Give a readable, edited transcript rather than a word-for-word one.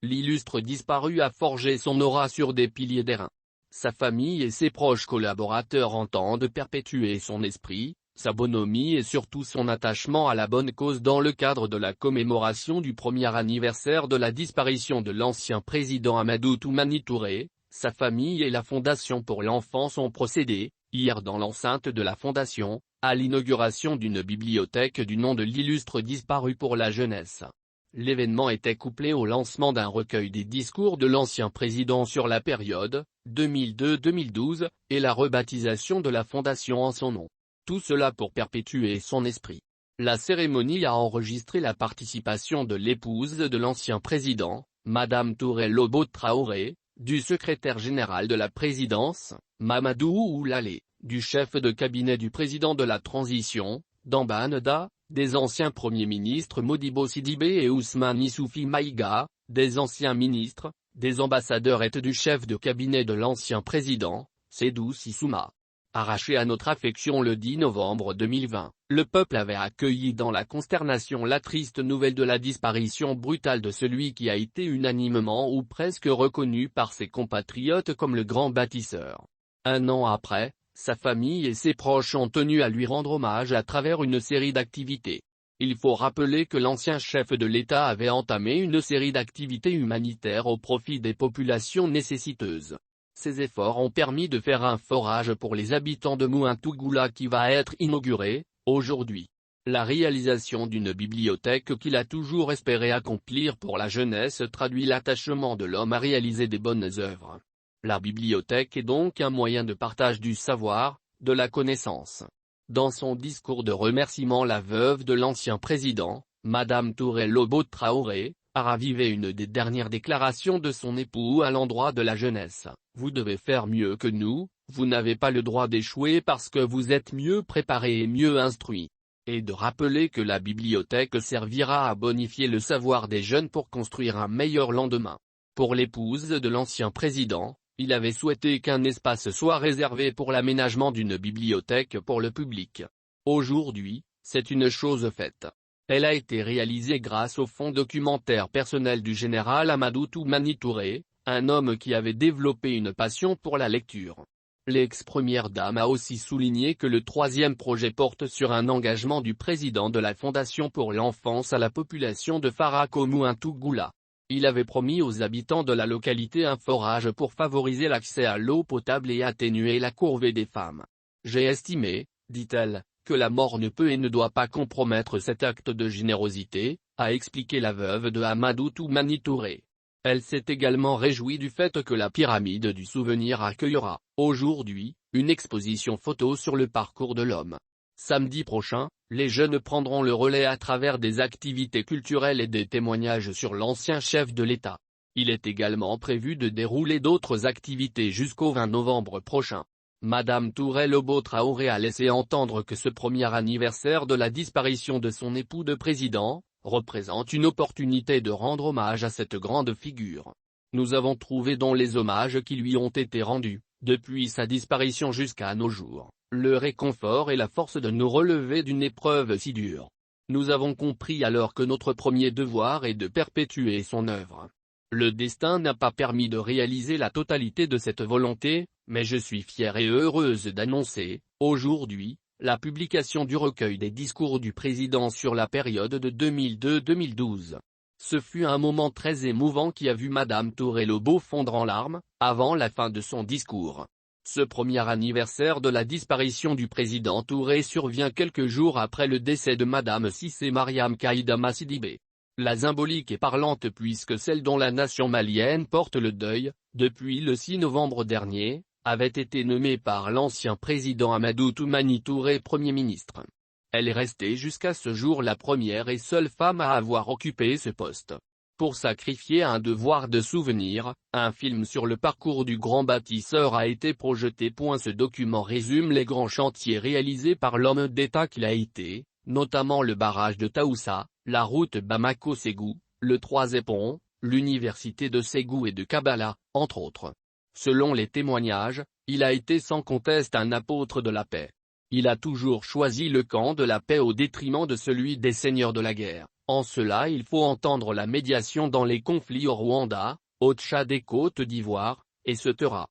l'illustre disparu a forgé son aura sur des piliers d'airain. Sa famille et ses proches collaborateurs entendent perpétuer son esprit, sa bonhomie et surtout son attachement à la bonne cause dans le cadre de la commémoration du premier anniversaire de la disparition de l'ancien président Amadou Toumani Touré. Sa famille et la Fondation pour l'enfance ont procédé, hier dans l'enceinte de la Fondation, à l'inauguration d'une bibliothèque du nom de l'illustre disparu pour la jeunesse. L'événement était couplé au lancement d'un recueil des discours de l'ancien président sur la période 2002-2012, et la rebaptisation de la Fondation en son nom. Tout cela pour perpétuer son esprit. La cérémonie a enregistré la participation de l'épouse de l'ancien président, Madame Touré Lobo Traoré, du secrétaire général de la présidence, Mamadou Oulalé, du chef de cabinet du président de la transition, Damba Neda, des anciens premiers ministres Modibo Sidibé et Ousmane Issoufi Maïga, des anciens ministres, des ambassadeurs et du chef de cabinet de l'ancien président, Sédou Sissouma. Arraché à notre affection le 10 novembre 2020, le peuple avait accueilli dans la consternation la triste nouvelle de la disparition brutale de celui qui a été unanimement ou presque reconnu par ses compatriotes comme le grand bâtisseur. Un an après, sa famille et ses proches ont tenu à lui rendre hommage à travers une série d'activités. Il faut rappeler que l'ancien chef de l'État avait entamé une série d'activités humanitaires au profit des populations nécessiteuses. Ces efforts ont permis de faire un forage pour les habitants de Mouintougoula qui va être inauguré, aujourd'hui. La réalisation d'une bibliothèque qu'il a toujours espéré accomplir pour la jeunesse traduit l'attachement de l'homme à réaliser des bonnes œuvres. La bibliothèque est donc un moyen de partage du savoir, de la connaissance. Dans son discours de remerciement, la veuve de l'ancien président, Madame Touré Lobo Traoré, a ravivé une des dernières déclarations de son époux à l'endroit de la jeunesse. Vous devez faire mieux que nous, vous n'avez pas le droit d'échouer parce que vous êtes mieux préparés et mieux instruits. Et de rappeler que la bibliothèque servira à bonifier le savoir des jeunes pour construire un meilleur lendemain. Pour l'épouse de l'ancien président, il avait souhaité qu'un espace soit réservé pour l'aménagement d'une bibliothèque pour le public. Aujourd'hui, c'est une chose faite. Elle a été réalisée grâce au fonds documentaire personnel du général Amadou Toumani Touré, un homme qui avait développé une passion pour la lecture. L'ex-première dame a aussi souligné que le troisième projet porte sur un engagement du président de la Fondation pour l'enfance à la population de Farako-Mouintougoula. Il avait promis aux habitants de la localité un forage pour favoriser l'accès à l'eau potable et atténuer la corvée des femmes. J'ai estimé, dit-elle, que la mort ne peut et ne doit pas compromettre cet acte de générosité, a expliqué la veuve de Amadou Toumani Touré. Elle s'est également réjouie du fait que la pyramide du souvenir accueillera, aujourd'hui, une exposition photo sur le parcours de l'homme. Samedi prochain, les jeunes prendront le relais à travers des activités culturelles et des témoignages sur l'ancien chef de l'État. Il est également prévu de dérouler d'autres activités jusqu'au 20 novembre prochain. Madame Touré Lobo Traoré a laissé entendre que ce premier anniversaire de la disparition de son époux de président, représente une opportunité de rendre hommage à cette grande figure. Nous avons trouvé dans les hommages qui lui ont été rendus, depuis sa disparition jusqu'à nos jours, le réconfort et la force de nous relever d'une épreuve si dure. Nous avons compris alors que notre premier devoir est de perpétuer son œuvre. Le destin n'a pas permis de réaliser la totalité de cette volonté, mais je suis fière et heureuse d'annoncer, aujourd'hui, la publication du recueil des discours du président sur la période de 2002-2012. Ce fut un moment très émouvant qui a vu Madame Touré Lobo fondre en larmes, avant la fin de son discours. Ce premier anniversaire de la disparition du président Touré survient quelques jours après le décès de Madame Cissé Mariam Kaïdama Sidibé. La symbolique est parlante puisque celle dont la nation malienne porte le deuil, depuis le 6 novembre dernier, avait été nommée par l'ancien président Amadou Toumani Touré Premier ministre. Elle est restée jusqu'à ce jour la première et seule femme à avoir occupé ce poste. Pour sacrifier un devoir de souvenir, un film sur le parcours du grand bâtisseur a été projeté. Ce document résume les grands chantiers réalisés par l'homme d'État qu'il a été, notamment le barrage de Taoussa, la route Bamako-Ségou, le Troisième-Pont, l'université de Ségou et de Kabbalah, entre autres. Selon les témoignages, il a été sans conteste un apôtre de la paix. Il a toujours choisi le camp de la paix au détriment de celui des seigneurs de la guerre, En cela il faut entendre la médiation dans les conflits au Rwanda, au Tchad et Côte d'Ivoire, et se taira.